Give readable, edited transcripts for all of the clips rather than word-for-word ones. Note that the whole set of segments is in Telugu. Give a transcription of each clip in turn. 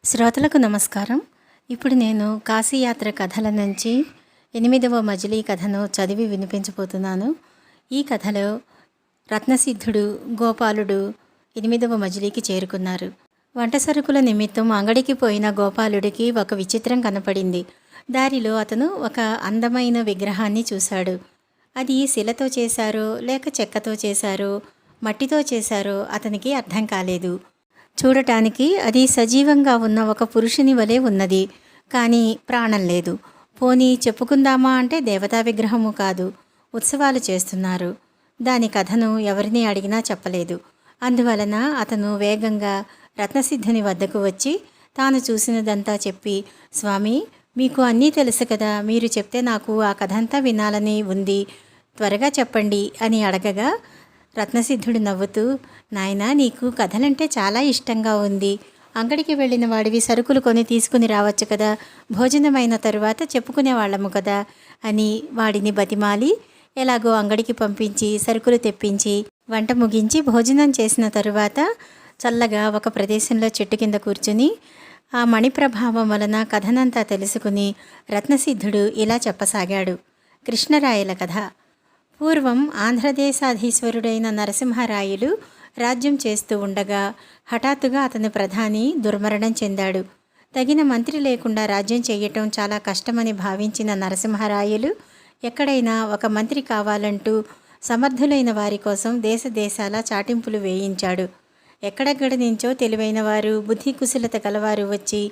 శ్రోతలకు నమస్కారం. ఇప్పుడు నేను కాశీయాత్ర కథల నుంచి 8వ మజిలీ కథను చదివి వినిపించబోతున్నాను. ఈ కథలో రత్నసిద్ధుడు, గోపాలుడు 8వ మజిలీకి చేరుకున్నారు. వంట సరుకుల నిమిత్తం అంగడికి పోయిన గోపాలుడికి ఒక విచిత్రం కనపడింది. దారిలో అతను ఒక అందమైన విగ్రహాన్ని చూశాడు. అది శిలతో చేశారో లేక చెక్కతో చేశారో మట్టితో చేశారో అతనికి అర్థం కాలేదు. చూడటానికి అది సజీవంగా ఉన్న ఒక పురుషుని వలె ఉన్నది, కానీ ప్రాణం లేదు. పోనీ చెప్పుకుందామా అంటే దేవతా విగ్రహము కాదు, ఉత్సవాలు చేస్తున్నారు. దాని కథను ఎవరిని అడిగినా చెప్పలేదు. అందువలన అతను వేగంగా రత్నసిద్ధుని వద్దకు వచ్చి తాను చూసినదంతా చెప్పి, స్వామి, మీకు అన్నీ తెలుసు కదా, మీరు చెప్తే నాకు ఆ కథంతా వినాలని ఉంది, త్వరగా చెప్పండి అని అడగగా రత్నసిద్ధుడు నవ్వుతూ, నాయనా, నీకు కథలంటే చాలా ఇష్టంగా ఉంది. అంగడికి వెళ్ళిన వాడివి సరుకులు కొని తీసుకుని రావచ్చు కదా, భోజనమైన తరువాత చెప్పుకునేవాళ్ళము కదా అని వాడిని బతిమాలి ఎలాగో అంగడికి పంపించి సరుకులు తెప్పించి వంట ముగించి భోజనం చేసిన తరువాత చల్లగా ఒక ప్రదేశంలో చెట్టు కింద కూర్చుని ఆ మణిప్రభావం వలన కథనంతా తెలుసుకుని రత్నసిద్ధుడు ఇలా చెప్పసాగాడు. కృష్ణరాయల కథ. పూర్వం ఆంధ్రదేశాధీశ్వరుడైన నరసింహరాయలు రాజ్యం చేస్తూ ఉండగా హఠాత్తుగా అతని ప్రధాని దుర్మరణం చెందాడు. తగిన మంత్రి లేకుండా రాజ్యం చేయటం చాలా కష్టమని భావించిన నరసింహరాయలు ఎక్కడైనా ఒక మంత్రి కావాలంటూ సమర్థులైన వారి కోసం దేశాల చాటింపులు వేయించాడు. ఎక్కడెక్కడి నుంచో తెలివైన వారు, బుద్ధి కుశలత గలవారు వచ్చి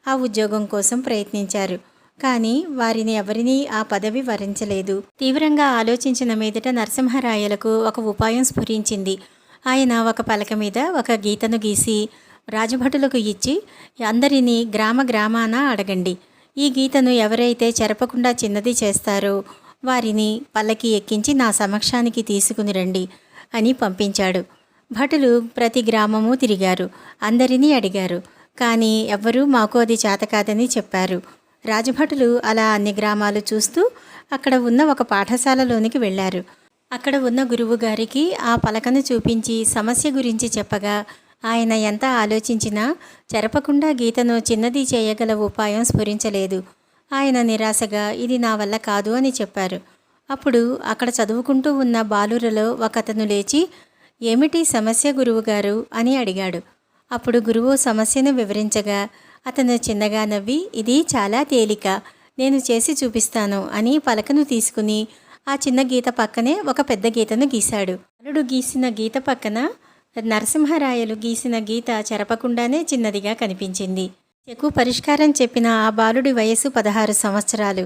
ఆ ఉద్యోగం కోసం ప్రయత్నించారు. కానీ వారిని ఎవరినీ ఆ పదవి వరించలేదు. తీవ్రంగా ఆలోచించిన మీదట నరసింహరాయలకు ఒక ఉపాయం స్ఫురించింది. ఆయన ఒక పలక మీద ఒక గీతను గీసి రాజభటులకు ఇచ్చి, అందరినీ గ్రామాన అడగండి, ఈ గీతను ఎవరైతే చెరపకుండా చిన్నది చేస్తారో వారిని పల్లకి ఎక్కించి నా సమక్షానికి తీసుకుని రండి అని పంపించాడు. భటులు ప్రతి గ్రామము తిరిగారు, అందరినీ అడిగారు. కానీ ఎవ్వరూ మాకు అది చేతకాదని చెప్పారు. రాజభటులు అలా అన్ని గ్రామాలు చూస్తూ అక్కడ ఉన్న ఒక పాఠశాలలోనికి వెళ్ళారు. అక్కడ ఉన్న గురువు గారికి ఆ పలకను చూపించి సమస్య గురించి చెప్పగా ఆయన ఎంత ఆలోచించినా చెరపకుండా గీతను చిన్నది చేయగల ఉపాయం స్ఫురించలేదు. ఆయన నిరాశగా ఇది నా వల్ల కాదు అని చెప్పారు. అప్పుడు అక్కడ చదువుకుంటూ ఉన్న బాలురలో ఒకతను లేచి, ఏమిటి సమస్య గురువుగారు అని అడిగాడు. అప్పుడు గురువు సమస్యను వివరించగా అతను చిన్నగా నవ్వి, ఇది చాలా తేలిక, నేను చేసి చూపిస్తాను అని పలకను తీసుకుని ఆ చిన్న గీత పక్కనే ఒక పెద్ద గీతను గీశాడు. బాలుడు గీసిన గీత పక్కన నరసింహరాయలు గీసిన గీత చెరపకుండానే చిన్నదిగా కనిపించింది. చెక్కు పరిష్కారం చెప్పిన ఆ బాలుడి వయసు 16 సంవత్సరాలు.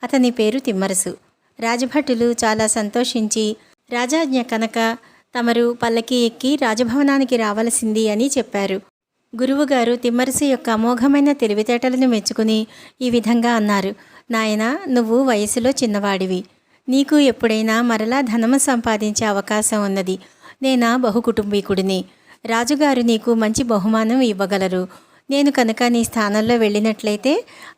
అతని పేరు తిమ్మరసు. రాజభటులు చాలా సంతోషించి, రాజాజ్ఞ కనుక తమరు పల్లకి ఎక్కి రాజభవనానికి రావలసింది అని చెప్పారు. గురువుగారు తిమ్మరసు యొక్క అమోఘమైన తెలివితేటలను మెచ్చుకుని ఈ విధంగా అన్నారు, నాయనా, నువ్వు వయసులో చిన్నవాడివి. నీకు ఎప్పుడైనా మరలా ధనము సంపాదించే అవకాశం ఉన్నది. నేనా బహుకుటుంబీకుడిని. రాజుగారు నీకు మంచి బహుమానం ఇవ్వగలరు. నేను కనుక నీ స్థానంలో వెళ్ళినట్లయితే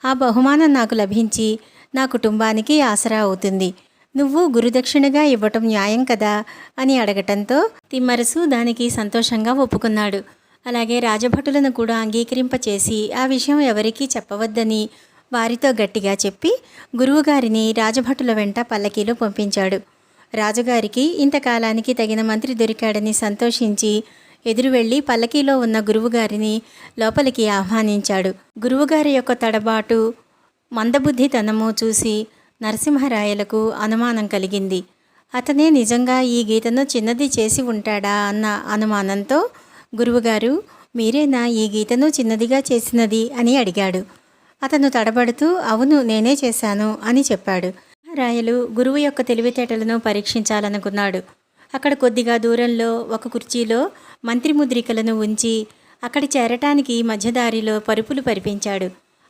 ఆ బహుమానం నాకు లభించి నా కుటుంబానికి ఆసరా అవుతుంది. నువ్వు గురుదక్షిణగా ఇవ్వటం న్యాయం కదా అని అడగటంతో తిమ్మరసు దానికి సంతోషంగా ఒప్పుకున్నాడు. అలాగే రాజభటులను కూడా అంగీకరింపచేసి ఆ విషయం ఎవరికీ చెప్పవద్దని వారితో గట్టిగా చెప్పి గురువుగారిని రాజభటుల వెంట పల్లకీలో పంపించాడు. రాజుగారికి ఇంతకాలానికి తగిన మంత్రి దొరికాడని సంతోషించి ఎదురు వెళ్ళి పల్లకీలో ఉన్న గురువుగారిని లోపలికి ఆహ్వానించాడు. గురువుగారి యొక్క తడబాటు, మందబుద్ధితనము చూసి నరసింహరాయలకు అనుమానం కలిగింది. అతనే నిజంగా ఈ గీతను చిన్నది చేసి ఉంటాడా అన్న అనుమానంతో, గురువుగారు, మీరేనా ఈ గీతను చిన్నదిగా చేసినది అని అడిగాడు. అతను తడబడుతూ, అవును, నేనే చేశాను అని చెప్పాడు. రాయలు గురువు యొక్క తెలివితేటలను పరీక్షించాలనుకున్నాడు. అక్కడ కొద్దిగా దూరంలో ఒక కుర్చీలో మంత్రి ముద్రికలను ఉంచి అక్కడి చేరటానికి మధ్యదారిలో పరుపులు పరిపించాడు.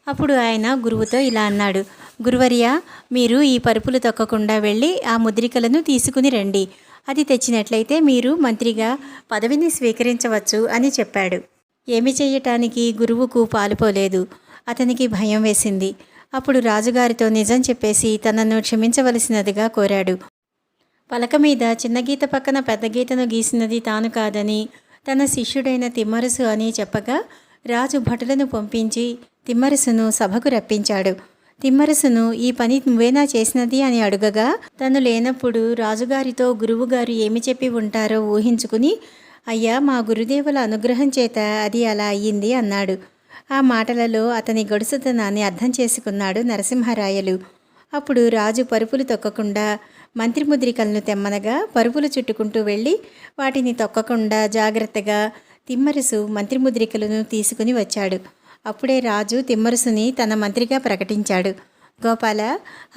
అప్పుడు ఆయన గురువుతో ఇలా అన్నాడు, గురువర్య, మీరు ఈ పరుపులు తొక్కకుండా వెళ్ళి ఆ ముద్రికలను తీసుకుని రండి. అది తెచ్చినట్లయితే మీరు మంత్రిగా పదవిని స్వీకరించవచ్చు అని చెప్పాడు. ఏమి చెయ్యటానికి గురువుకు పాలుపోలేదు. అతనికి భయం వేసింది. అప్పుడు రాజుగారితో నిజం చెప్పేసి తనను క్షమించవలసినదిగా కోరాడు. పలక మీద చిన్న గీత పక్కన పెద్ద గీతను గీసినది తాను కాదని తన శిష్యుడైన తిమ్మరసు అని చెప్పగా రాజు భటులను పంపించి తిమ్మరుసును సభకు రప్పించాడు. తిమ్మరుసును ఈ పని నువ్వేనా చేసినది అని అడుగగా, తను లేనప్పుడు రాజుగారితో గురువుగారు ఏమి చెప్పి ఉంటారో ఊహించుకుని, అయ్యా, మా గురుదేవుల అనుగ్రహం చేత అది అలా అయ్యింది అన్నాడు. ఆ మాటలలో అతని గడుసుతనాన్ని అర్థం చేసుకున్నాడు నరసింహరాయలు. అప్పుడు రాజు పరుపులు తొక్కకుండా మంత్రిముద్రికలను తెమ్మనగా పరుపులు చుట్టుకుంటూ వెళ్ళి వాటిని తొక్కకుండా జాగ్రత్తగా తిమ్మరుసు మంత్రిముద్రికలను తీసుకుని వచ్చాడు. అప్పుడే రాజు తిమ్మరుసుని తన మంత్రిగా ప్రకటించాడు. గోపాల,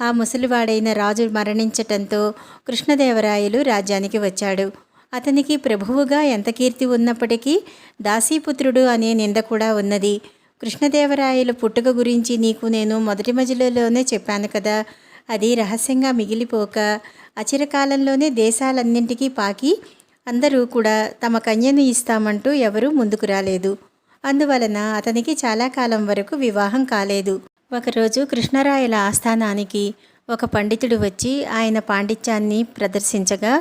ఆ ముసలివాడైన రాజు మరణించటంతో కృష్ణదేవరాయలు రాజ్యానికి వచ్చాడు. అతనికి ప్రభువుగా ఎంత కీర్తి ఉన్నప్పటికీ దాసీపుత్రుడు అనే నింద కూడా ఉన్నది. కృష్ణదేవరాయల పుట్టుక గురించి నీకు నేను మొదటి మజిలీలోనే చెప్పాను కదా, అది రహస్యంగా మిగిలిపోక అచిరకాలంలోనే దేశాలన్నింటికీ పాకి అందరూ కూడా తమ కన్యను ఇస్తామంటూ ఎవరూ ముందుకు రాలేదు. అందువలన అతనికి చాలా కాలం వరకు వివాహం కాలేదు. ఒకరోజు కృష్ణరాయల ఆస్థానానికి ఒక పండితుడు వచ్చి ఆయన పాండిత్యాన్ని ప్రదర్శించగా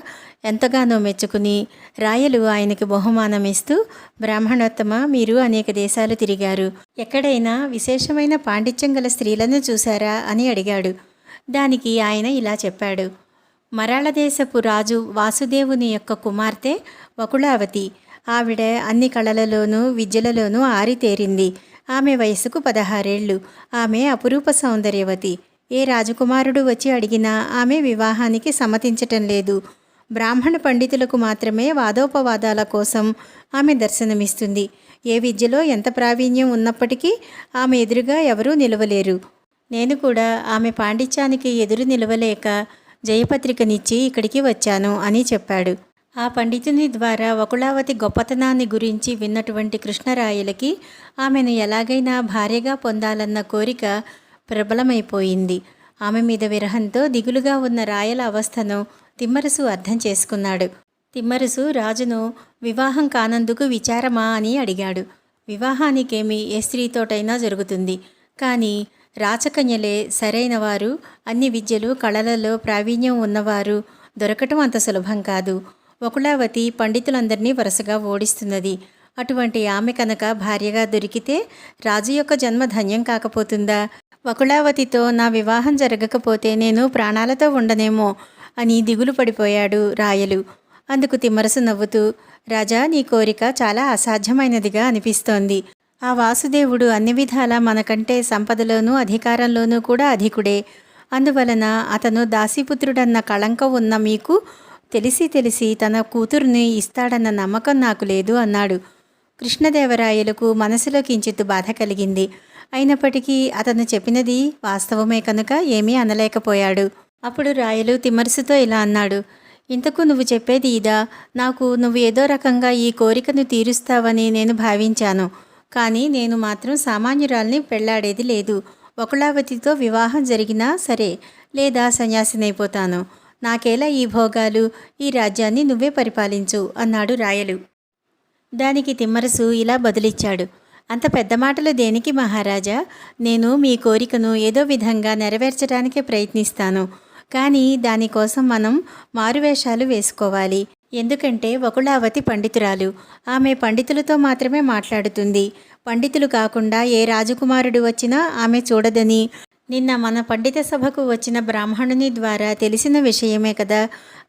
ఎంతగానో మెచ్చుకుని రాయలు ఆయనకి బహుమానం ఇస్తూ, బ్రాహ్మణోత్తమ, మీరు అనేక దేశాలు తిరిగారు, ఎక్కడైనా విశేషమైన పాండిత్యం గల స్త్రీలను చూశారా అని అడిగాడు. దానికి ఆయన ఇలా చెప్పాడు. మరాళ దేశపు రాజు వాసుదేవుని యొక్క కుమార్తె వకుళావతి. ఆవిడ అన్ని కళలలోనూ విద్యలలోనూ ఆరితేరింది. ఆమె వయసుకు 16 ఏళ్ళు. ఆమె అపురూప సౌందర్యవతి. ఏ రాజకుమారుడు వచ్చి అడిగినా ఆమె వివాహానికి సమ్మతించటం లేదు. బ్రాహ్మణ పండితులకు మాత్రమే వాదోపవాదాల కోసం ఆమె దర్శనమిస్తుంది. ఏ విద్యలో ఎంత ప్రావీణ్యం ఉన్నప్పటికీ ఆమె ఎదురుగా ఎవరూ నిలవలేరు. నేను కూడా ఆమె పాండిత్యానికి ఎదురు నిలవలేక జయపత్రికనిచ్చి ఇక్కడికి వచ్చాను అని చెప్పాడు. ఆ పండితుని ద్వారా వకుళావతి గొప్పతనాన్ని గురించి విన్నటువంటి కృష్ణరాయలకి ఆమెను ఎలాగైనా భార్యగా పొందాలన్న కోరిక ప్రబలమైపోయింది. ఆమె మీద విరహంతో దిగులుగా ఉన్న రాయల అవస్థను తిమ్మరుసు అర్థం చేసుకున్నాడు. తిమ్మరుసు రాజును వివాహం కానందుకు విచారమా అని అడిగాడు. వివాహానికేమి ఏ స్త్రీతోటైనా జరుగుతుంది, కానీ రాచకన్యలే సరైన వారు, అన్ని విద్యలు కళలలో ప్రావీణ్యం ఉన్నవారు దొరకటం అంత సులభం కాదు. వకుళావతి పండితులందరినీ వరుసగా ఓడిస్తున్నది. అటువంటి ఆమె కనుక భార్యగా దొరికితే రాజు యొక్క జన్మ ధన్యం కాకపోతుందా? వకుళావతితో నా వివాహం జరగకపోతే నేను ప్రాణాలతో ఉండనేమో అని దిగులు పడిపోయాడు రాయలు. అందుకు తిమ్మరసు నవ్వుతూ, రాజా, నీ కోరిక చాలా అసాధ్యమైనదిగా అనిపిస్తోంది. ఆ వాసుదేవుడు అన్ని విధాలా మనకంటే సంపదలోనూ అధికారంలోనూ కూడా అధికుడే. అందువలన అతను దాసీపుత్రుడన్న కళంకం ఉన్న మీకు తెలిసి తన కూతురుని ఇస్తాడన్న నమ్మకం నాకు లేదు అన్నాడు. కృష్ణదేవరాయలకు మనసులో కించిత్తు బాధ కలిగింది. అయినప్పటికీ అతను చెప్పినది వాస్తవమే కనుక ఏమీ అనలేకపోయాడు. అప్పుడు రాయలు తిమ్మరుసుతో ఇలా అన్నాడు. ఇంతకు నువ్వు చెప్పేది ఇదా? నాకు నువ్వు ఏదో రకంగా ఈ కోరికను తీరుస్తావని నేను భావించాను. కానీ నేను మాత్రం సామాన్యురాల్ని పెళ్లాడేది లేదు. వకుళావతితో వివాహం జరిగినా సరే, లేదా సన్యాసినైపోతాను. నాకేలా ఈ భోగాలు? ఈ రాజ్యాన్ని నువ్వే పరిపాలించు అన్నాడు రాయలు. దానికి తిమ్మరసు ఇలా బదులిచ్చాడు. అంత పెద్ద మాటలు దేనికి మహారాజా? నేను మీ కోరికను ఏదో విధంగా నెరవేర్చడానికే ప్రయత్నిస్తాను. కానీ దానికోసం మనం మారువేషాలు వేసుకోవాలి. ఎందుకంటే వకుళావతి పండితురాలు. ఆమె పండితులతో మాత్రమే మాట్లాడుతుంది. పండితులు కాకుండా ఏ రాజకుమారుడు వచ్చినా ఆమె చూడదని నిన్న మన పండిత సభకు వచ్చిన బ్రాహ్మణుని ద్వారా తెలిసిన విషయమే కదా.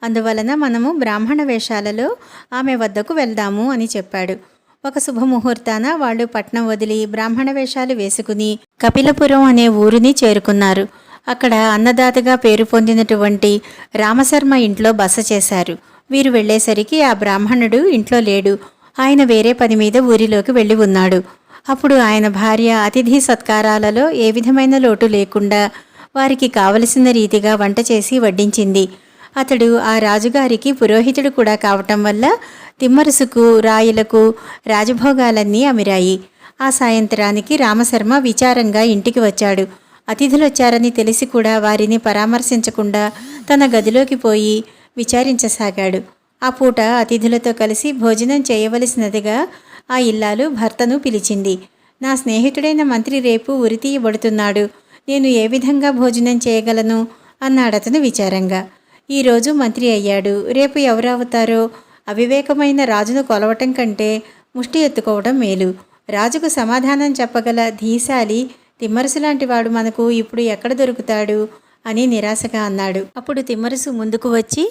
అందువలన మనము బ్రాహ్మణ వేషాలలో ఆమె వద్దకు వెళ్దాము అని చెప్పాడు. ఒక శుభముహూర్తాన వాళ్ళు పట్నం వదిలి బ్రాహ్మణ వేషాలు వేసుకుని కపిలపురం అనే ఊరిని చేరుకున్నారు. అక్కడ అన్నదాతగా పేరు పొందినటువంటి రామశర్మ ఇంట్లో బస చేశారు. వీరు వెళ్ళేసరికి ఆ బ్రాహ్మణుడు ఇంట్లో లేడు. ఆయన వేరే పని మీద ఊరిలోకి వెళ్ళి ఉన్నాడు. అప్పుడు ఆయన భార్య అతిథి సత్కారాలలో ఏ విధమైన లోటు లేకుండా వారికి కావలసిన రీతిగా వంట చేసి వడ్డించింది. అతడు ఆ రాజుగారికి పురోహితుడు కూడా కావటం వల్ల తిమ్మరుసుకు రాయలకు రాజభోగాలన్నీ అమిరాయి. ఆ సాయంత్రానికి రామశర్మ విచారంగా ఇంటికి వచ్చాడు. అతిథులొచ్చారని తెలిసి కూడా వారిని పరామర్శించకుండా తన గదిలోకి పోయి విచారించసాగాడు. ఆ పూట అతిథులతో కలిసి భోజనం చేయవలసినదిగా ఆ ఇల్లాలు భర్తను పిలిచింది. నా స్నేహితుడైన మంత్రి రేపు ఉరితీయబడుతున్నాడు. నేను ఏ విధంగా భోజనం చేయగలను అన్నాడతను విచారంగా. ఈరోజు మంత్రి అయ్యాడు, రేపు ఎవరు అవుతారో? అవివేకమైన రాజును కొలవటం కంటే ముష్టి ఎత్తుకోవడం మేలు. రాజుకు సమాధానం చెప్పగల ధీశాలి తిమ్మరుసు లాంటి వాడు మనకు ఇప్పుడు ఎక్కడ దొరుకుతాడు అని నిరాశగా అన్నాడు. అప్పుడు తిమ్మరుసు ముందుకు వచ్చి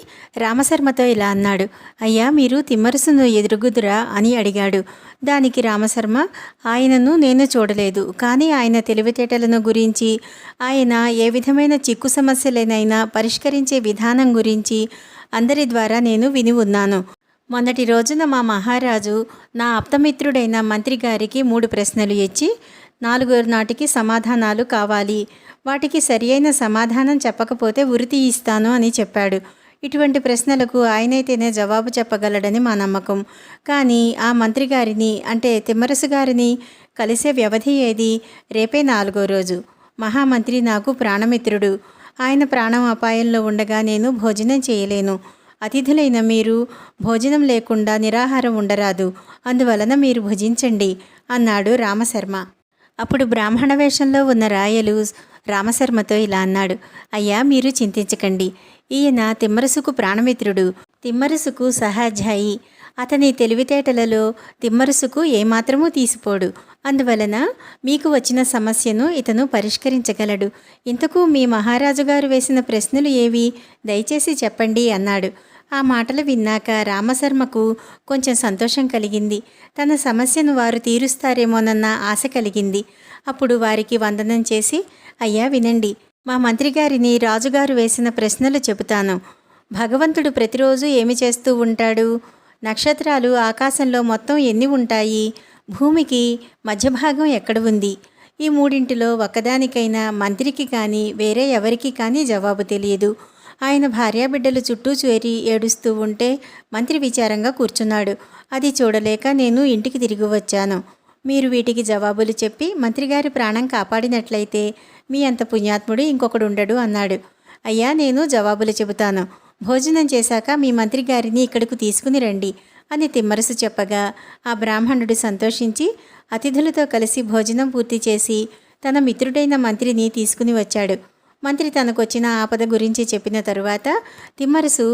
రామశర్మతో ఇలా అన్నాడు. అయ్యా, మీరు తిమ్మరుసును ఎదురుగుదురా అని అడిగాడు. దానికి రామశర్మ, ఆయనను నేను చూడలేదు, కానీ ఆయన తెలివితేటలను గురించి, ఆయన ఏ విధమైన చిక్కు సమస్యలనైనా పరిష్కరించే విధానం గురించి అందరి ద్వారా నేను విని ఉన్నాను. మొన్నటి రోజున మా మహారాజు నా ఆప్తమిత్రుడైన మంత్రి గారికి 3 ప్రశ్నలు ఇచ్చి 4 నాటికి సమాధానాలు కావాలి, వాటికి సరి అయిన సమాధానం చెప్పకపోతే ఉరి తీయిస్తాను అని చెప్పాడు. ఇటువంటి ప్రశ్నలకు ఆయనైతేనే జవాబు చెప్పగలడని మా నమ్మకం. కానీ ఆ మంత్రి గారిని, అంటే తిమ్మరసు గారిని కలిసే వ్యవధి ఏది? రేపే 4వ రోజు. మహామంత్రి నాకు ప్రాణమిత్రుడు. ఆయన ప్రాణం అపాయంలో ఉండగా నేను భోజనం చేయలేను. అతిథులైన మీరు భోజనం లేకుండా నిరాహారం ఉండరాదు. అందువలన మీరు భుజించండి అన్నాడు రామశర్మ. అప్పుడు బ్రాహ్మణ వేషంలో ఉన్న రాయలు రామశర్మతో ఇలా అన్నాడు. అయ్యా, మీరు చింతించకండి. ఈయన తిమ్మరుసుకు ప్రాణమిత్రుడు, తిమ్మరుసుకు సహాధ్యాయి. అతని తెలివితేటలలో తిమ్మరుసుకు ఏమాత్రమూ తీసిపోడు. అందువలన మీకు వచ్చిన సమస్యను ఇతను పరిష్కరించగలడు. ఇంతకు మీ మహారాజు గారు వేసిన ప్రశ్నలు ఏవి? దయచేసి చెప్పండి అన్నాడు. ఆ మాటలు విన్నాక రామశర్మకు కొంచెం సంతోషం కలిగింది. తన సమస్యను వారు తీరుస్తారేమోనన్న ఆశ కలిగింది. అప్పుడు వారికి వందనం చేసి, అయ్యా వినండి, మా మంత్రి గారిని రాజుగారు వేసిన ప్రశ్నలు చెబుతాను. భగవంతుడు ప్రతిరోజు ఏమి చేస్తూ ఉంటాడు? నక్షత్రాలు ఆకాశంలో మొత్తం ఎన్ని ఉంటాయి? భూమికి మధ్యభాగం ఎక్కడ ఉంది? ఈ 3 ఒకదానికైనా మంత్రికి కానీ వేరే ఎవరికి కానీ జవాబు తెలియదు. ఆయన భార్యాబిడ్డలు చుట్టూ చేరి ఏడుస్తూ ఉంటే మంత్రి విచారంగా కూర్చున్నాడు. అది చూడలేక నేను ఇంటికి తిరిగి వచ్చాను. మీరు వీటికి జవాబులు చెప్పి మంత్రిగారి ప్రాణం కాపాడినట్లయితే మీ అంత పుణ్యాత్ముడు ఇంకొకడు ఉండడు అన్నాడు. అయ్యా, నేను జవాబులు చెబుతాను. భోజనం చేశాక మీ మంత్రి గారిని ఇక్కడకు తీసుకుని రండి అని తిమ్మరసు చెప్పగా ఆ బ్రాహ్మణుడు సంతోషించి అతిథులతో కలిసి భోజనం పూర్తి చేసి తన మిత్రుడైన మంత్రిని తీసుకుని వచ్చాడు. మంత్రి తనకొచ్చిన ఆపద గురించి చెప్పిన తరువాత తిమ్మరసు,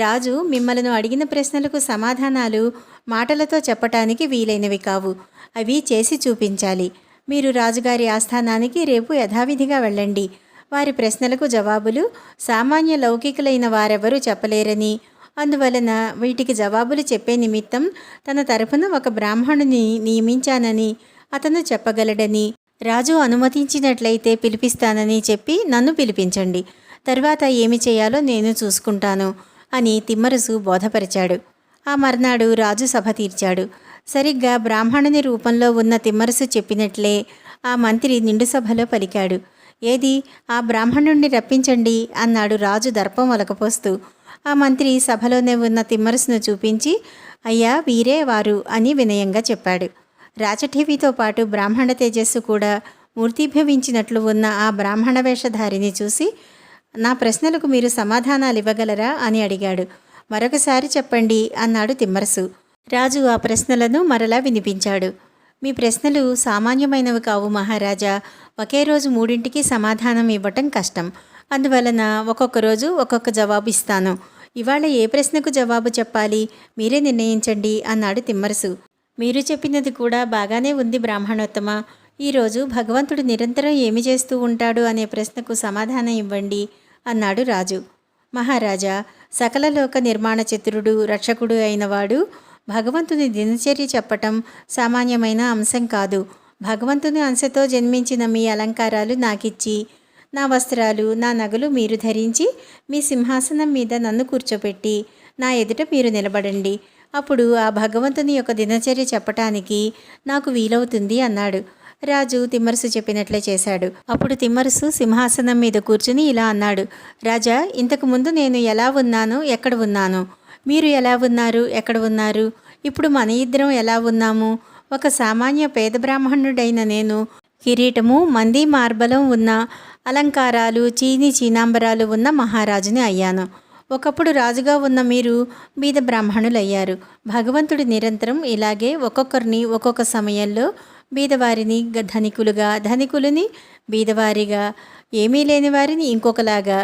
రాజు మిమ్మలను అడిగిన ప్రశ్నలకు సమాధానాలు మాటలతో చెప్పటానికి వీలైనవి కావు, అవి చేసి చూపించాలి. మీరు రాజుగారి ఆస్థానానికి రేపు యథావిధిగా వెళ్ళండి. వారి ప్రశ్నలకు జవాబులు సామాన్య లౌకికులైన వారెవరూ చెప్పలేరని, అందువలన వీటికి జవాబులు చెప్పే నిమిత్తం తన తరఫున ఒక బ్రాహ్మణుని నియమించానని, అతను చెప్పగలడని, రాజు అనుమతించినట్లయితే పిలిపిస్తానని చెప్పి నన్ను పిలిపించండి. తర్వాత ఏమి చేయాలో నేను చూసుకుంటాను అని తిమ్మరసు బోధపరిచాడు. ఆ మర్నాడు రాజు సభ తీర్చాడు. సరిగ్గా బ్రాహ్మణుని రూపంలో ఉన్న తిమ్మరసు చెప్పినట్లే ఆ మంత్రి నిండు సభలో పలికాడు. ఏది, ఆ బ్రాహ్మణుణ్ణి రప్పించండి అన్నాడు రాజు దర్పం ఒలకపోస్తూ. ఆ మంత్రి సభలోనే ఉన్న తిమ్మరసును చూపించి, అయ్యా, వీరే వారు అని వినయంగా చెప్పాడు. రాచఠీవితో పాటు బ్రాహ్మణ తేజస్సు కూడా మూర్తిభవించినట్లు ఉన్న ఆ బ్రాహ్మణ వేషధారిని చూసి, నా ప్రశ్నలకు మీరు సమాధానాలు ఇవ్వగలరా అని అడిగాడు. మరొకసారి చెప్పండి అన్నాడు తిమ్మరసు. రాజు ఆ ప్రశ్నలను మరలా వినిపించాడు. మీ ప్రశ్నలు సామాన్యమైనవి కావు మహారాజా. ఒకే రోజు 3ంటికి సమాధానం ఇవ్వటం కష్టం. అందువలన ఒక్కొక్క రోజు ఒక్కొక్క జవాబు ఇస్తాను. ఇవాళ ఏ ప్రశ్నకు జవాబు చెప్పాలి మీరే నిర్ణయించండి అన్నాడు తిమ్మరసు. మీరు చెప్పినది కూడా బాగానే ఉంది బ్రాహ్మణోత్తమ. ఈరోజు భగవంతుడు నిరంతరం ఏమి చేస్తూ ఉంటాడు అనే ప్రశ్నకు సమాధానం ఇవ్వండి అన్నాడు రాజు. మహారాజా, సకల లోక నిర్మాణ చతురుడు రక్షకుడు అయినవాడు భగవంతుని దినచర్య చెప్పటం సామాన్యమైన అంశం కాదు. భగవంతుని అంశతో జన్మించిన మీ అలంకారాలు నాకిచ్చి, నా వస్త్రాలు, నా నగలు మీరు ధరించి, మీ సింహాసనం మీద నన్ను కూర్చోపెట్టి నా ఎదుట మీరు నిలబడండి. అప్పుడు ఆ భగవంతుని యొక్క దినచర్య చెప్పటానికి నాకు వీలవుతుంది అన్నాడు. రాజు తిమ్మరసు చెప్పినట్లే చేశాడు. అప్పుడు తిమ్మరసు సింహాసనం మీద కూర్చుని ఇలా అన్నాడు. రాజా, ఇంతకు ముందు నేను ఎలా ఉన్నాను, ఎక్కడ ఉన్నాను? మీరు ఎలా ఉన్నారు, ఎక్కడ ఉన్నారు? ఇప్పుడు మన ఇద్దరం ఎలా ఉన్నాము? ఒక సామాన్య పేద బ్రాహ్మణుడైన నేను కిరీటము, మంది మార్బలం ఉన్న అలంకారాలు, చీనాంబరాలు ఉన్న మహారాజుని అయ్యాను. ఒకప్పుడు రాజుగా ఉన్న మీరు బీద బ్రాహ్మణులయ్యారు. భగవంతుడు నిరంతరం ఇలాగే ఒక్కొక్కరిని ఒక్కొక్క సమయంలో బీదవారిని ధనికులుగా, ధనికులని బీదవారిగా, ఏమీ లేని వారిని ఇంకొకలాగా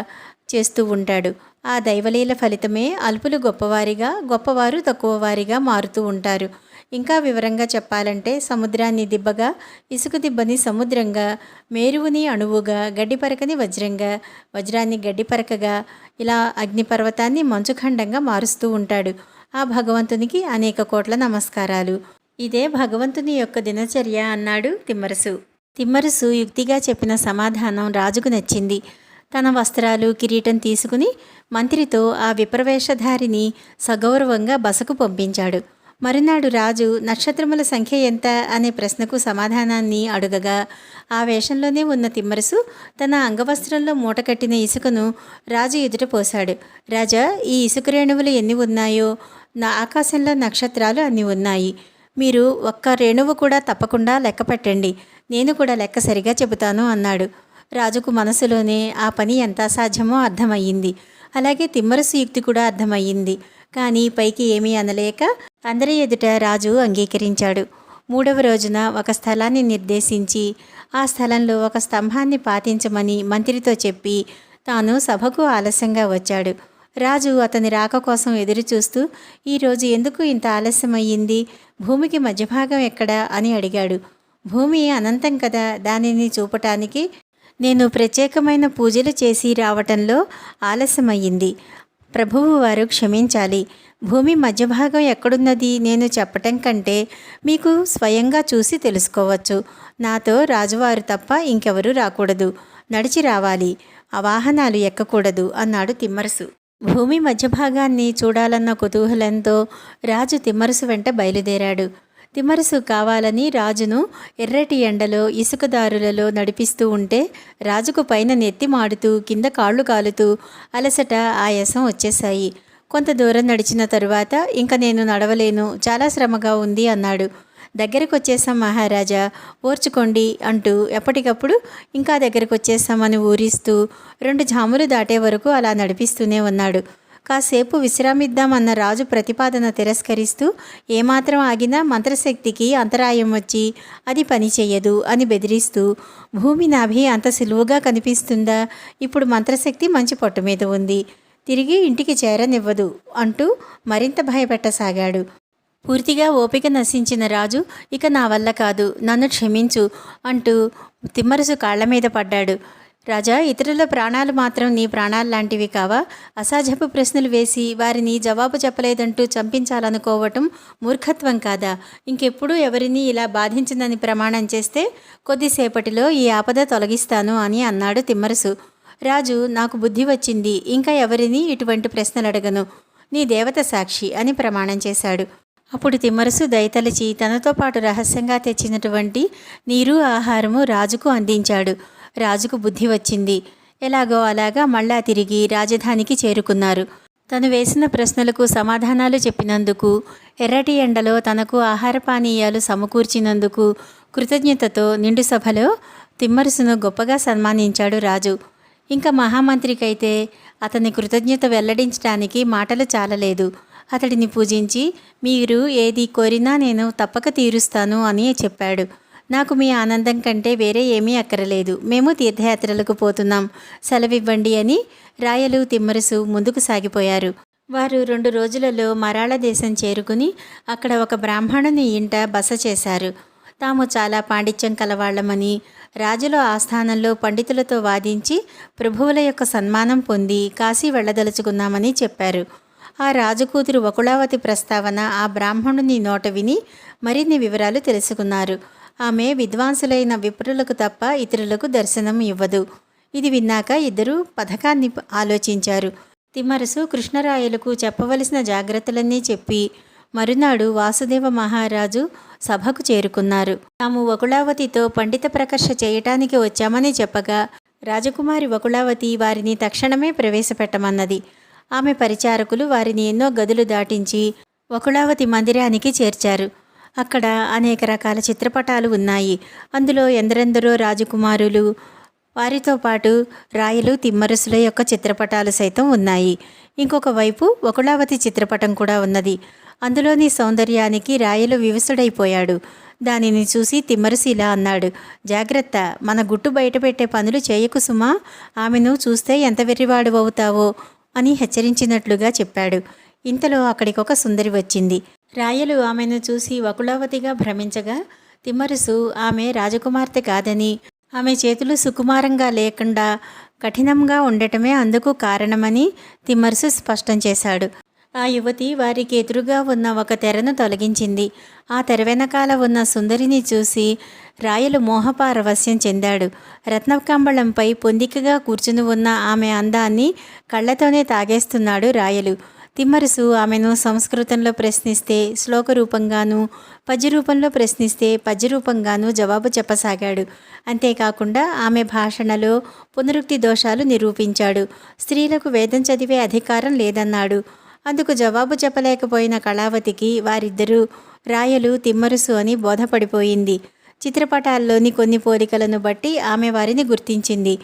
చేస్తూ ఉంటాడు. ఆ దైవలీల ఫలితమే అల్పులు గొప్పవారిగా, గొప్పవారు తక్కువ వారిగా మారుతూ ఉంటారు. ఇంకా వివరంగా చెప్పాలంటే సముద్రాన్ని దిబ్బగా, ఇసుక దిబ్బని సముద్రంగా, మేరువుని అణువుగా, గడ్డిపరకని వజ్రంగా, వజ్రాన్ని గడ్డిపరకగా, ఇలా అగ్నిపర్వతాన్ని మంచుఖండంగా మారుస్తూ ఉంటాడు. ఆ భగవంతునికి అనేక కోట్ల నమస్కారాలు. ఇదే భగవంతుని యొక్క దినచర్య అన్నాడు తిమ్మరుసు. తిమ్మరుసు యుక్తిగా చెప్పిన సమాధానం రాజుకు నచ్చింది. తన వస్త్రాలు, కిరీటం తీసుకుని మంత్రితో ఆ విప్రవేశధారిని సగౌరవంగా బసకు పంపించాడు. మరునాడు రాజు నక్షత్రముల సంఖ్య ఎంత అనే ప్రశ్నకు సమాధానాన్ని అడుగగా ఆ వేషంలోనే ఉన్న తిమ్మరుసు తన అంగవస్త్రంలో మూటకట్టిన ఇసుకను రాజు ఎదుట పోశాడు. రాజా, ఈ ఇసుక రేణువులు ఎన్ని ఉన్నాయో నా ఆకాశంలో నక్షత్రాలు అన్ని ఉన్నాయి. మీరు ఒక్క రేణువు కూడా తప్పకుండా లెక్క పెట్టండి, నేను కూడా లెక్క సరిగా చెబుతాను అన్నాడు. రాజుకు మనసులోనే ఆ పని ఎంత అసాధ్యమో అర్థమయ్యింది. అలాగే తిమ్మరుసు యుక్తి కూడా అర్థమయ్యింది. కానీ పైకి ఏమీ అనలేక అందరి ఎదుట రాజు అంగీకరించాడు. 3వ రోజున ఒక స్థలాన్ని నిర్దేశించి ఆ స్థలంలో ఒక స్తంభాన్ని పాతించమని మంత్రితో చెప్పి తాను సభకు ఆలస్యంగా వచ్చాడు. రాజు అతని రాక కోసం ఎదురుచూస్తూ ఈరోజు ఎందుకు ఇంత ఆలస్యమయ్యింది, భూమికి మధ్యభాగం ఎక్కడా అని అడిగాడు. భూమి అనంతం కదా, దానిని చూపటానికి నేను ప్రత్యేకమైన పూజలు చేసి రావటంలో ఆలస్యమయ్యింది. ప్రభువు వారు క్షమించాలి. భూమి మధ్యభాగం ఎక్కడున్నది నేను చెప్పటం కంటే మీకు స్వయంగా చూసి తెలుసుకోవచ్చు. నాతో రాజువారు తప్ప ఇంకెవరూ రాకూడదు, నడిచి రావాలి, ఆ వాహనాలు ఎక్కకూడదు అన్నాడు తిమ్మరుసు. భూమి మధ్యభాగాన్ని చూడాలన్న కుతూహలంతో రాజు తిమ్మరుసు వెంట బయలుదేరాడు. తిమ్మరుసు కావాలని రాజును ఎర్రటి ఎండలో ఇసుకదారులలో నడిపిస్తూ ఉంటే రాజుకు పైన నెత్తి మాడుతూ కింద కాళ్ళు కాలుతూ అలసట, ఆయాసం వచ్చేశాయి. కొంత దూరం నడిచిన తరువాత ఇంక నేను నడవలేను, చాలా శ్రమగా ఉంది అన్నాడు. దగ్గరకు వచ్చేసాం మహారాజా, ఓర్చుకోండి అంటూ ఎప్పటికప్పుడు ఇంకా దగ్గరకు వచ్చేసామని ఊరిస్తూ 2 జాములు దాటే వరకు అలా నడిపిస్తూనే ఉన్నాడు. కాసేపు విశ్రామిద్దామన్న రాజు ప్రతిపాదన తిరస్కరిస్తూ ఏమాత్రం ఆగినా మంత్రశక్తికి అంతరాయం వచ్చి అది పని చెయ్యదు అని బెదిరిస్తూ భూమి నాభి అంత సులువుగా కనిపిస్తుందా, ఇప్పుడు మంత్రశక్తి మంచి పట్టు మీద ఉంది, తిరిగి ఇంటికి చేరనివ్వదు అంటూ మరింత భయపెట్టసాగాడు. పూర్తిగా ఓపిక నశించిన రాజు ఇక నా వల్ల కాదు, నన్ను క్షమించు అంటూ తిమ్మరుసు కాళ్ల మీద పడ్డాడు. రాజా, ఇతరుల ప్రాణాలు మాత్రం నీ ప్రాణాలు లాంటివి కావా? అసాధ్యపు ప్రశ్నలు వేసి వారిని జవాబు చెప్పలేదంటూ చంపించాలనుకోవటం మూర్ఖత్వం కాదా? ఇంకెప్పుడు ఎవరిని ఇలా బాధించిందని ప్రమాణం చేస్తే కొద్దిసేపటిలో ఈ ఆపద తొలగిస్తాను అని అన్నాడు తిమ్మరుసు. రాజు, నాకు బుద్ధి వచ్చింది, ఇంకా ఎవరిని ఇటువంటి ప్రశ్నలు అడగను, నీ దేవత సాక్షి అని ప్రమాణం చేశాడు. అప్పుడు తిమ్మరుసు దయతలిచి తనతో పాటు రహస్యంగా తెచ్చినటువంటి నీరు, ఆహారము రాజుకు అందించాడు. రాజుకు బుద్ధి వచ్చింది. ఎలాగో అలాగా మళ్ళా తిరిగి రాజధానికి చేరుకున్నారు. తను వేసిన ప్రశ్నలకు సమాధానాలు చెప్పినందుకు, ఎర్రటి ఎండలో తనకు ఆహార పానీయాలు సమకూర్చినందుకు కృతజ్ఞతతో నిండు సభలో తిమ్మరుసును గొప్పగా సన్మానించాడు రాజు. ఇంకా మహామంత్రికైతే అతని కృతజ్ఞత వెల్లడించడానికి మాటలు చాలలేదు. అతడిని పూజించి మీరు ఏది కోరినా నేను తప్పక తీరుస్తాను అని చెప్పాడు. నాకు మీ ఆనందం కంటే వేరే ఏమీ అక్కరలేదు, మేము తీర్థయాత్రలకు పోతున్నాం, సెలవివ్వండి అని రాయలు, తిమ్మరుసు ముందుకు సాగిపోయారు. వారు 2 రోజులలో మరాళ దేశం చేరుకుని అక్కడ ఒక బ్రాహ్మణుని ఇంట బస చేశారు. తాము చాలా పాండిత్యం కలవాళ్లమని, రాజుల ఆస్థానంలో పండితులతో వాదించి ప్రభువుల యొక్క సన్మానం పొంది కాశీ వెళ్ళదలుచుకున్నామని చెప్పారు. ఆ రాజకూతురు వకుళావతి ప్రస్తావన ఆ బ్రాహ్మణుని నోట విని మరిన్ని వివరాలు తెలుసుకున్నారు. ఆమె విద్వాంసులైన విప్రులకు తప్ప ఇతరులకు దర్శనం ఇవ్వదు. ఇది విన్నాక ఇద్దరూ పథకాన్ని ఆలోచించారు. తిమ్మరుసు కృష్ణరాయలకు చెప్పవలసిన జాగ్రత్తలన్నీ చెప్పి మరునాడు వాసుదేవ మహారాజు సభకు చేరుకున్నారు. తాము వకుళావతితో పండిత ప్రకర్ష చేయటానికి వచ్చామని చెప్పగా రాజకుమారి వకుళావతి వారిని తక్షణమే ప్రవేశపెట్టమన్నది. ఆమె పరిచారకులు వారిని ఎన్నో గదులు దాటించి వకుళావతి మందిరానికి చేర్చారు. అక్కడ అనేక రకాల చిత్రపటాలు ఉన్నాయి. అందులో ఎందరెందరో రాజకుమారులు, వారితో పాటు రాయలు, తిమ్మరుసుల యొక్క చిత్రపటాలు సైతం ఉన్నాయి. ఇంకొక వైపు వకుళావతి చిత్రపటం కూడా ఉన్నది. అందులోని సౌందర్యానికి రాయలు వివసుడైపోయాడు. దానిని చూసి తిమ్మరుసు ఇలా అన్నాడు, జాగ్రత్త, మన గుట్టు బయటపెట్టే పనులు చేయకు సుమా, ఆమెను చూస్తే ఎంత వెర్రివాడు అవుతావో అని హెచ్చరించినట్లుగా చెప్పాడు. ఇంతలో అక్కడికొక సుందరి వచ్చింది. రాయలు ఆమెను చూసి వకుళావతిగా భ్రమించగా తిమ్మరుసు ఆమె రాజకుమార్తె కాదని, ఆమె చేతులు సుకుమారంగా లేకుండా కఠినంగా ఉండటమే అందుకు కారణమని తిమ్మరుసు స్పష్టం చేశాడు. ఆ యువతి వారికి ఎదురుగా ఉన్న ఒక తెరను తొలగించింది. ఆ తెర వెనకాల ఉన్న సుందరిని చూసి రాయలు మోహపారవశ్యం చెందాడు. రత్నకంబళంపై పొందికగా కూర్చుని ఉన్న ఆమె అందాన్ని కళ్ళతోనే తాగేస్తున్నాడు రాయలు. తిమ్మరుసు ఆమెను సంస్కృతంలో ప్రశ్నిస్తే శ్లోకరూపంగానూ, పద్యరూపంలో ప్రశ్నిస్తే పద్యరూపంగానూ జవాబు చెప్పసాగాడు. అంతేకాకుండా ఆమె భాషణలో పునరుక్తి దోషాలు నిరూపించాడు. స్త్రీలకు వేదం చదివే అధికారం లేదన్నాడు. అందుకు జవాబు చెప్పలేకపోయిన కళావతికి వారిద్దరూ రాయలు తిమ్మరుసు అని బోధపడిపోయింది. చిత్రపటాల్లోని కొన్ని పోలికలను బట్టి ఆమె వారిని గుర్తించింది.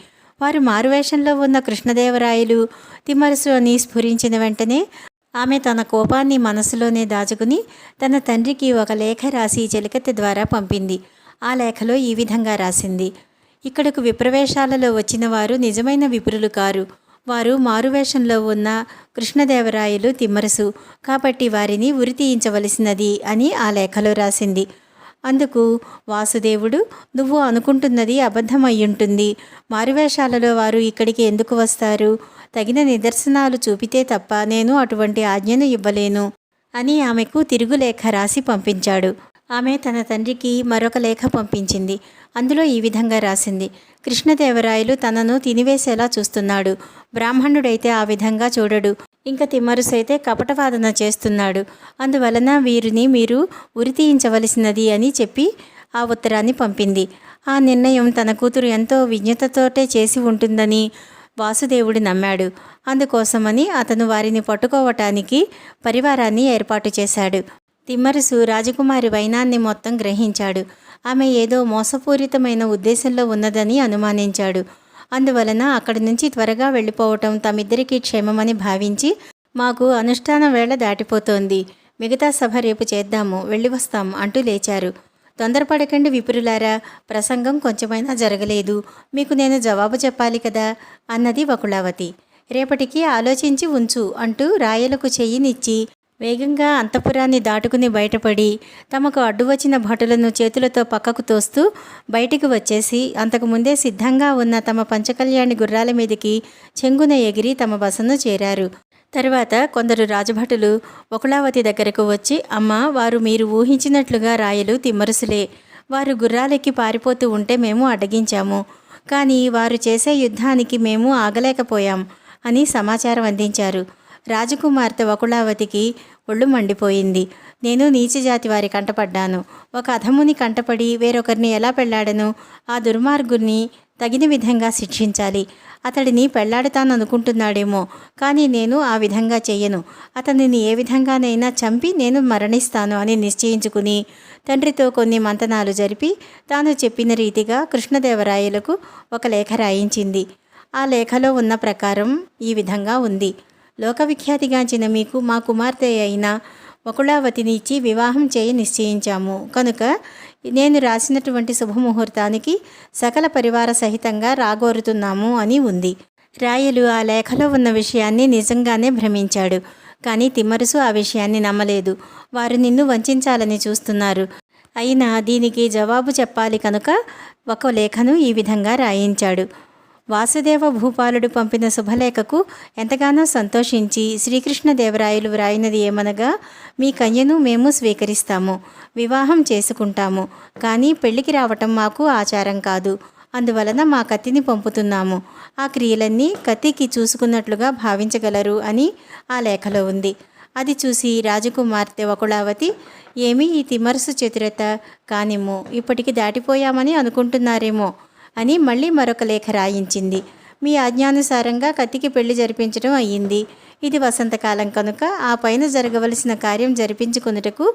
వారు మారువేషంలో ఉన్న కృష్ణదేవరాయలు తిమ్మరుసు అని స్ఫురించిన వెంటనే ఆమె తన కోపాన్ని మనసులోనే దాచుకుని తన తండ్రికి ఒక లేఖ రాసి చెలికత్తె ద్వారా పంపింది. ఆ లేఖలో ఈ విధంగా రాసింది: ఇక్కడకు విప్రవేశాలలో వచ్చిన వారు నిజమైన విప్రులు కారు. వారు మారువేషంలో ఉన్న కృష్ణదేవరాయలు తిమ్మరుసు, కాబట్టి వారిని ఉరి తీయించవలసినది అని ఆ లేఖలో రాసింది. అందుకు వాసుదేవుడు, నువ్వు అనుకుంటున్నది అబద్ధమయ్యుంటుంది. మారువేషాలలో వారు ఇక్కడికి ఎందుకు వస్తారు? తగిన నిదర్శనాలు చూపితే తప్ప నేను అటువంటి ఆజ్ఞను ఇవ్వలేను అని ఆమెకు తిరుగులేఖ రాసి పంపించాడు. ఆమె తన తండ్రికి మరొక లేఖ పంపించింది. అందులో ఈ విధంగా రాసింది: కృష్ణదేవరాయలు తనను తినివేసేలా చూస్తున్నాడు. బ్రాహ్మణుడైతే ఆ విధంగా చూడడు. ఇంకా తిమ్మరుసైతే కపటవాదన చేస్తున్నాడు. అందువలన వీరిని మీరు ఉరి తీయించవలసినది అని చెప్పి ఆ ఉత్తరాన్ని పంపింది. ఆ నిర్ణయం తన కూతురు ఎంతో విజ్ఞతతోటే చేసి ఉంటుందని వాసుదేవుడు నమ్మాడు. అందుకోసమని అతను వారిని పట్టుకోవటానికి పరివారాన్ని ఏర్పాటు చేశాడు. తిమ్మరుసు రాజకుమారి వైనాన్ని మొత్తం గ్రహించాడు. ఆమె ఏదో మోసపూరితమైన ఉద్దేశంలో ఉన్నదని అనుమానించాడు. అందువలన అక్కడి నుంచి త్వరగా వెళ్ళిపోవటం తమిద్దరికీ క్షేమమని భావించి, మాకు అనుష్ఠానం వేళ దాటిపోతోంది, మిగతా సభ రేపు చేద్దాము, వెళ్ళి వస్తాం అంటూ లేచారు. తొందరపడకండి విపురులారా, ప్రసంగం కొంచెమైనా జరగలేదు, మీకు నేను జవాబు చెప్పాలి కదా అన్నది వకుళావతి. రేపటికి ఆలోచించి ఉంచు అంటూ రాయలకు చెయ్యినిచ్చి వేగంగా అంతఃపురాన్ని దాటుకుని బయటపడి తమకు అడ్డు వచ్చిన భటులను చేతులతో పక్కకు తోస్తూ బయటికి వచ్చేసి అంతకుముందే సిద్ధంగా ఉన్న తమ పంచకళ్యాణి గుర్రాల మీదకి చెంగున ఎగిరి తమ బసను చేరారు. తర్వాత కొందరు రాజభటులు వకుళావతి దగ్గరకు వచ్చి, అమ్మ, వారు మీరు ఊహించినట్లుగా రాయలు తిమ్మరుసులే. వారు గుర్రాలెక్కి పారిపోతూ ఉంటే మేము అడ్డగించాము, కానీ వారు చేసే యుద్ధానికి మేము ఆగలేకపోయాం అని సమాచారం అందించారు. రాజకుమార్తె వకుళావతికి ఒళ్ళు మండిపోయింది. నేను నీచజాతి వారి కంటపడ్డాను. ఒక అధముని కంటపడి వేరొకరిని ఎలా పెళ్లాడను? ఆ దుర్మార్గుని తగిన విధంగా శిక్షించాలి. అతడిని పెళ్లాడుతాననుకుంటున్నాడేమో, కానీ నేను ఆ విధంగా చెయ్యను. అతనిని ఏ విధంగానైనా చంపి నేను మరణిస్తాను అని నిశ్చయించుకుని తండ్రితో కొన్ని మంతనాలు జరిపి తాను చెప్పిన రీతిగా కృష్ణదేవరాయలకు ఒక లేఖ రాయించింది. ఆ లేఖలో ఉన్న ప్రకారం ఈ విధంగా ఉంది: లోకవిఖ్యాతిగాంచిన మీకు మా కుమార్తె అయిన వకుళావతిని ఇచ్చి వివాహం చేయ నిశ్చయించాము కనుక నేను రాసినటువంటి శుభముహూర్తానికి సకల పరివార సహితంగా రాగోరుతున్నాము అని ఉంది. రాయలు ఆ లేఖలో ఉన్న విషయాన్ని నిజంగానే భ్రమించాడు. కానీ తిమ్మరుసు ఆ విషయాన్ని నమ్మలేదు. వారు నిన్ను వంచాలని చూస్తున్నారు. అయినా దీనికి జవాబు చెప్పాలి కనుక ఒక లేఖను ఈ విధంగా రాయించాడు. వాసుదేవ భూపాలుడు పంపిన శుభలేఖకు ఎంతగానో సంతోషించి శ్రీకృష్ణదేవరాయలు వ్రాయినది ఏమనగా, మీ కన్యను మేము స్వీకరిస్తాము, వివాహం చేసుకుంటాము, కానీ పెళ్లికి రావటం మాకు ఆచారం కాదు. అందువలన మా కత్తిని పంపుతున్నాము. ఆ క్రియలన్నీ కత్తికి చూసుకున్నట్లుగా భావించగలరు అని ఆ లేఖలో ఉంది. అది చూసి రాజకుమార్తె వకుళావతి, ఏమీ ఈ తిమ్మరుసు చతురత కానిమ్ము, ఇప్పటికి దాటిపోయామని అనుకుంటున్నారేమో అని మళ్ళీ మరొక లేఖ రాయించింది. మీ ఆజ్ఞానుసారంగా కత్తికి పెళ్లి జరిపించడం అయ్యింది. ఇది వసంతకాలం కనుక ఆ పైన జరగవలసిన కార్యం జరిపించుకొనుటకు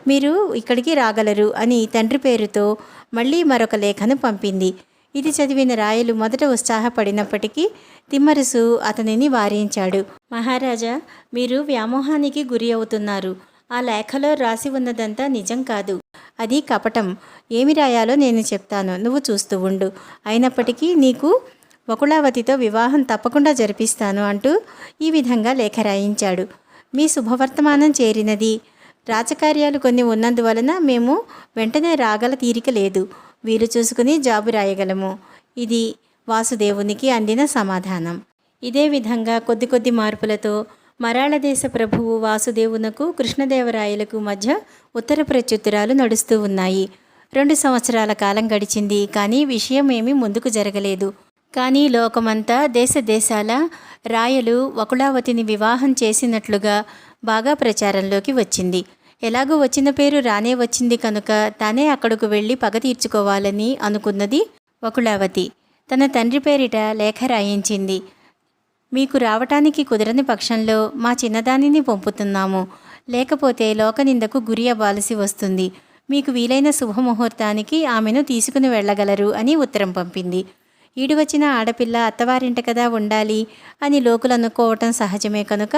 మీరు ఇక్కడికి రాగలరు అని తండ్రి పేరుతో మళ్ళీ మరొక లేఖను పంపింది. ఇది చదివిన రాయలు మొదట ఉత్సాహపడినప్పటికీ తిమ్మరుసు అతనిని వారించాడు. మహారాజా, మీరు వ్యామోహానికి గురి అవుతున్నారు. ఆ లేఖలో రాసి ఉన్నదంతా నిజం కాదు, అది కపటం. ఏమి రాయాలో నేను చెప్తాను, నువ్వు చూస్తూ ఉండు. అయినప్పటికీ నీకు వకుళావతితో వివాహం తప్పకుండా జరిపిస్తాను అంటూ ఈ విధంగా లేఖ రాయించాడు. మీ శుభవర్తమానం చేరినది. రాజకార్యాలు కొన్ని ఉన్నందువలన మేము వెంటనే రాగల తీరిక లేదు. వీలు చూసుకుని జాబు రాయగలము. ఇది వాసుదేవునికి అందిన సమాధానం. ఇదే విధంగా కొద్ది కొద్ది మార్పులతో మరాళ దేశ ప్రభువు వాసుదేవునకు కృష్ణదేవరాయలకు మధ్య ఉత్తర ప్రత్యుత్తరాలు నడుస్తూ ఉన్నాయి. 2 సంవత్సరాల కాలం గడిచింది. కానీ విషయం ఏమీ ముందుకు జరగలేదు. కానీ లోకమంతా దేశ దేశాల రాయలు వకుళావతిని వివాహం చేసినట్లుగా బాగా ప్రచారంలోకి వచ్చింది. ఎలాగూ వచ్చిన పేరు రానే వచ్చింది కనుక తానే అక్కడకు వెళ్ళి పగ తీర్చుకోవాలని అనుకున్నది వకుళావతి. తన తండ్రి పేరిట లేఖ రాయించింది. మీకు రావటానికి కుదరని పక్షంలో మా చిన్నదానిని పంపుతున్నాము. లేకపోతే లోకనిందకు గురి అవ్వాల్సి వస్తుంది. మీకు వీలైన శుభముహూర్తానికి ఆమెను తీసుకుని వెళ్ళగలరు అని ఉత్తరం పంపింది. ఈడు వచ్చిన ఆడపిల్ల అత్తవారింట కదా ఉండాలి అని లోకులు అనుకోవటం సహజమే కనుక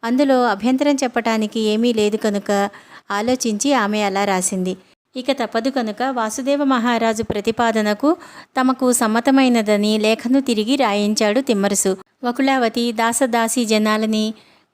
అందులో అభ్యంతరం చెప్పటానికి ఏమీ లేదు కనుక ఆలోచించి ఆమె అలా రాసింది. ఇక తప్పదు కనుక వాసుదేవ మహారాజు ప్రతిపాదనకు తమకు సమ్మతమైనదని లేఖను తిరిగి రాయించాడు తిమ్మరుసు. వకుళావతి దాసదాసీ జనాలని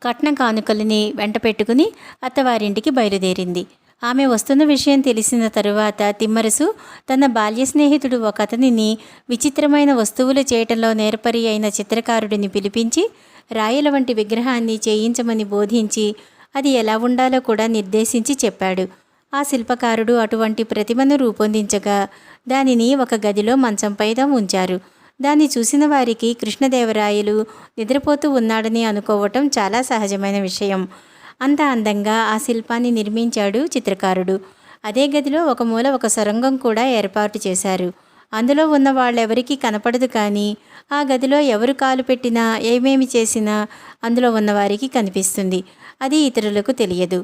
కట్న కానుకలని వెంట పెట్టుకుని అత్తవారింటికి బయలుదేరింది. ఆమె వస్తున్న విషయం తెలిసిన తరువాత తిమ్మరుసు తన బాల్య స్నేహితుడు ఒకతనిని విచిత్రమైన వస్తువులు చేయటంలో నేర్పరి అయిన చిత్రకారుడిని పిలిపించి రాయల వంటి విగ్రహాన్ని చేయించమని బోధించి అది ఎలా ఉండాలో కూడా నిర్దేశించి చెప్పాడు. ఆ శిల్పకారుడు అటువంటి ప్రతిమను రూపొందించగా దానిని ఒక గదిలో మంచంపై ఉంచారు. దాన్ని చూసిన వారికి కృష్ణదేవరాయలు నిద్రపోతూ ఉన్నాడని అనుకోవటం చాలా సహజమైన విషయం. అంత అందంగా ఆ శిల్పాన్ని నిర్మించాడు చిత్రకారుడు. అదే గదిలో ఒక మూల ఒక సొరంగం కూడా ఏర్పాటు చేశారు. అందులో ఉన్న వాళ్ళెవరికీ కనపడదు. కానీ ఆ గదిలో ఎవరు కాలు పెట్టినా ఏమేమి చేసినా అందులో ఉన్నవారికి కనిపిస్తుంది. అది ఇతరులకు తెలియదు.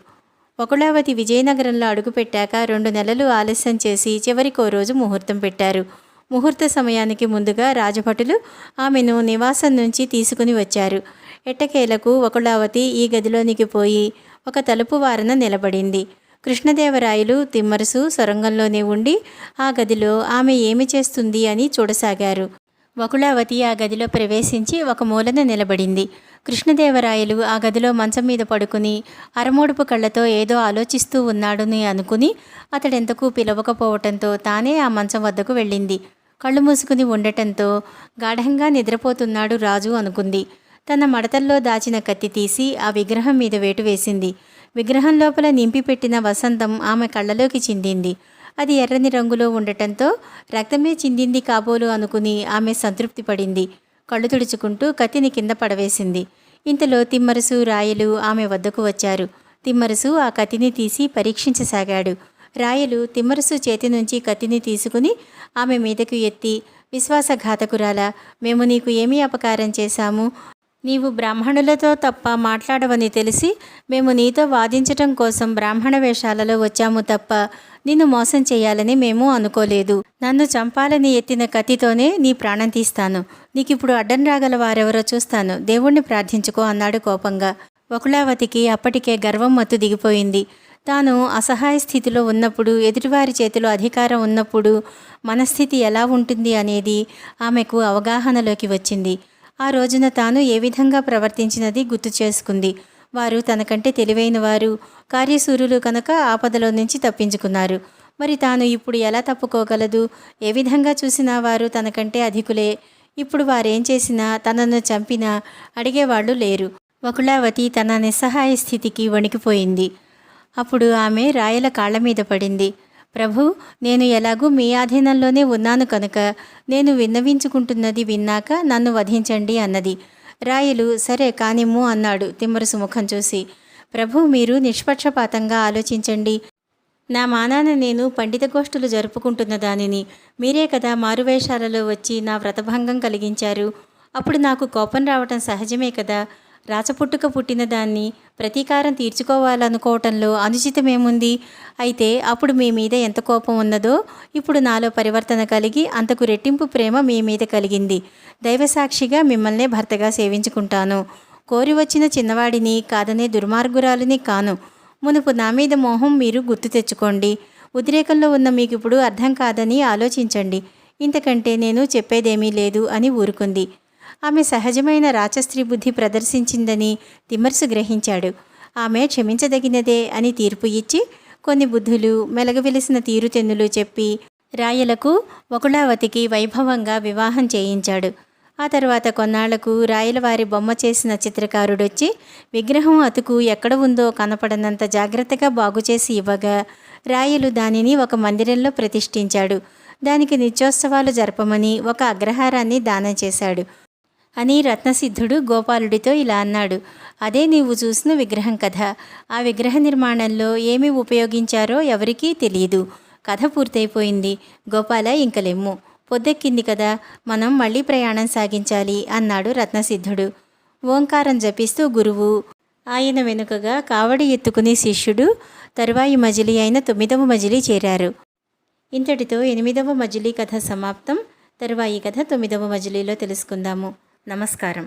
వకుళావతి విజయనగరంలో అడుగుపెట్టాక 2 నెలలు ఆలస్యం చేసి చివరికో రోజు ముహూర్తం పెట్టారు. ముహూర్త సమయానికి ముందుగా రాజభటులు ఆమెను నివాసం నుంచి తీసుకుని వచ్చారు. ఎట్టకేలకు వకుళావతి ఈ గదిలోనికి పోయి ఒక తలుపు వారన నిలబడింది. కృష్ణదేవరాయలు తిమ్మరుసు సొరంగంలోనే ఉండి ఆ గదిలో ఆమె ఏమి చేస్తుంది అని చూడసాగారు. వకుళావతి ఆ గదిలో ప్రవేశించి ఒక మూలన నిలబడింది. కృష్ణదేవరాయలు ఆ గదిలో మంచం మీద పడుకుని అరమోడుపు కళ్ళతో ఏదో ఆలోచిస్తూ ఉన్నాడని అనుకుని అతడెంతకు పిలవకపోవటంతో తానే ఆ మంచం వద్దకు వెళ్ళింది. కళ్ళు మూసుకుని ఉండటంతో గాఢంగా నిద్రపోతున్నాడు రాజు అనుకుంది. తన మడతల్లో దాచిన కత్తి తీసి ఆ విగ్రహం మీద వేటు వేసింది. విగ్రహం లోపల నింపి పెట్టిన వసంతం ఆమె కళ్ళలోకి చిందింది. అది ఎర్రని రంగులో ఉండటంతో రక్తమే చిందింది కాబోలు అనుకుని ఆమె సంతృప్తి పడింది. కళ్ళు తుడుచుకుంటూ కత్తిని కింద పడవేసింది. ఇంతలో తిమ్మరుసు రాయలు ఆమె వద్దకు వచ్చారు. తిమ్మరుసు ఆ కత్తిని తీసి పరీక్షించసాగాడు. రాయలు తిమ్మరుసు చేతి నుంచి కత్తిని తీసుకుని ఆమె మీదకు ఎత్తి, విశ్వాసఘాతకురాలా, మేము నీకు ఏమీ అపకారం చేశాము? నీవు బ్రాహ్మణులతో తప్ప మాట్లాడవని తెలిసి మేము నీతో వాదించటం కోసం బ్రాహ్మణ వేషాలలో వచ్చాము తప్ప నిన్ను మోసం చేయాలని మేము అనుకోలేదు. నన్ను చంపాలని ఎత్తిన కత్తితోనే నీ ప్రాణం తీస్తాను. నీకిప్పుడు అడ్డం రాగల వారెవరో చూస్తాను. దేవుణ్ణి ప్రార్థించుకో అన్నాడు కోపంగా. వకుళావతికి అప్పటికే గర్వం మత్తు దిగిపోయింది. తాను అసహాయ స్థితిలో ఉన్నప్పుడు, ఎదుటివారి చేతిలో అధికారం ఉన్నప్పుడు మనస్థితి ఎలా ఉంటుంది అనేది ఆమెకు అవగాహనలోకి వచ్చింది. ఆ రోజున తాను ఏ విధంగా ప్రవర్తించినది గుర్తు చేసుకుంది. వారు తనకంటే తెలివైన వారు, కార్యశూరులు కనుక ఆపదలో నుంచి తప్పించుకున్నారు. మరి తాను ఇప్పుడు ఎలా తప్పుకోగలదు? ఏ విధంగా చూసినా వారు తనకంటే అధికులే. ఇప్పుడు వారేం చేసినా, తనను చంపినా అడిగేవాళ్లు లేరు. వకుళావతి తన నిస్సహాయ స్థితికి వణికిపోయింది. అప్పుడు ఆమె రాయల కాళ్ల మీద పడింది. ప్రభు, నేను ఎలాగూ మీ ఆధీనంలోనే ఉన్నాను కనుక నేను విన్నవించుకుంటున్నది విన్నాక నన్ను వధించండి అన్నది. రాయలు సరే కానిమ్ము అన్నాడు తిమ్మరుసు ముఖం చూసి. ప్రభు, మీరు నిష్పక్షపాతంగా ఆలోచించండి. నా మానాన నేను పండిత గోష్ఠులు జరుపుకుంటున్న దానిని. మీరే కదా మారువేషాలలో వచ్చి నా వ్రతభంగం కలిగించారు. అప్పుడు నాకు కోపం రావటం సహజమే కదా. రాచపుట్టుక పుట్టిన దాన్ని ప్రతీకారం తీర్చుకోవాలనుకోవటంలో అనుచితమేముంది? అయితే అప్పుడు మీ మీద ఎంత కోపం ఉన్నదో ఇప్పుడు నాలో పరివర్తన కలిగి అంతకు రెట్టింపు ప్రేమ మీ మీద కలిగింది. దైవసాక్షిగా మిమ్మల్నే భర్తగా సేవించుకుంటాను. కోరి వచ్చిన చిన్నవాడిని కాదనే దుర్మార్గురాలిని కాను. మునుపు నా మీద మోహం మీరు గుర్తు తెచ్చుకోండి. ఉద్రేకంలో ఉన్న మీకు ఇప్పుడు అర్థం కాదని ఆలోచించండి. ఇంతకంటే నేను చెప్పేదేమీ లేదు అని ఊరుకుంది. ఆమె సహజమైన రాచస్త్రీ బుద్ధి ప్రదర్శించిందని తిమ్మరుసు గ్రహించాడు. ఆమె క్షమించదగినదే అని తీర్పు ఇచ్చి కొన్ని బుద్ధులు, మెలగవెలిసిన తీరుతెన్నులు చెప్పి రాయలకు వకుళావతికి వైభవంగా వివాహం చేయించాడు. ఆ తర్వాత కొన్నాళ్లకు రాయలవారి బొమ్మ చేసిన చిత్రకారుడొచ్చి విగ్రహం అతుకు ఎక్కడ ఉందో కనపడనంత జాగ్రత్తగా బాగుచేసి ఇవ్వగా రాయలు దానిని ఒక మందిరంలో ప్రతిష్ఠించాడు. దానికి నిత్యోత్సవాలు జరపమని ఒక అగ్రహారాన్ని దానం చేశాడు అని రత్నసిద్ధుడు గోపాలుడితో ఇలా అన్నాడు. అదే నీవు చూసిన విగ్రహం కథ. ఆ విగ్రహ నిర్మాణంలో ఏమి ఉపయోగించారో ఎవరికీ తెలియదు. కథ పూర్తయిపోయింది. గోపాల, ఇంక లెమ్ము, పొద్దెక్కింది కదా, మనం మళ్ళీ ప్రయాణం సాగించాలి అన్నాడు రత్నసిద్ధుడు. ఓంకారం జపిస్తూ గురువు, ఆయన వెనుకగా కావడి ఎత్తుకుని శిష్యుడు తరువాయి మజిలీ అయిన 9వ మజిలీ చేరారు. ఇంతటితో 8వ మజిలీ కథ సమాప్తం. తరువాయి కథ 9వ మజిలీలో తెలుసుకుందాము. నమస్కారం.